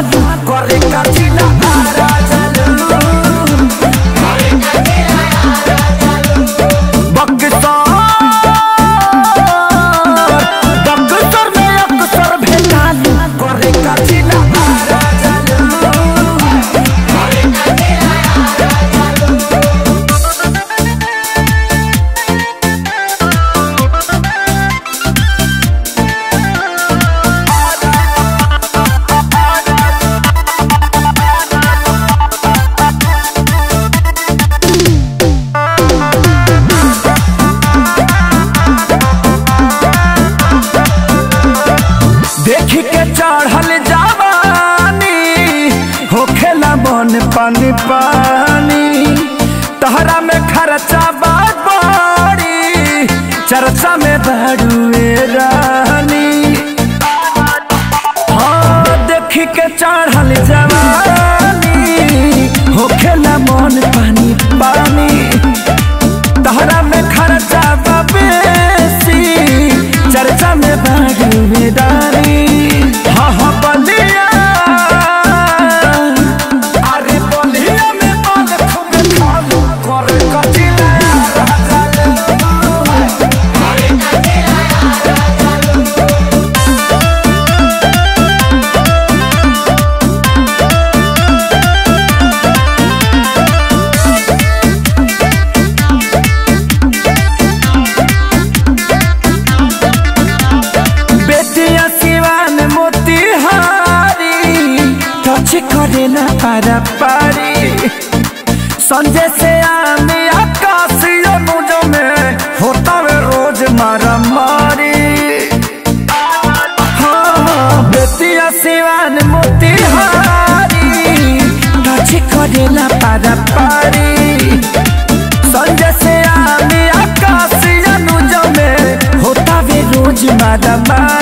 भेटालू करे का जिला आरा जालू बक्सर में अक्सर भेटालू करे का जिला आरा जालू देखी के चढ़ल जवानी होखेला मन पानी पानी तहरा में खर्चा बात बड़ी चर्चा में बड़ुए रानी। हाँ देखी के चढ़ल जवानी होखेला मन पानी पानी तहरा में खर्चा बेसी चर्चा में बड़ुए रानी। करे ना पारा पारी संजय से आने आकाश मुझो में होता है रोज मारा मारी। हाँ बेतिया सिवान मोतिहारी टच करे ना पारा पारी संजय से आने आकाश मुझो में होता है रोज मारा मारी।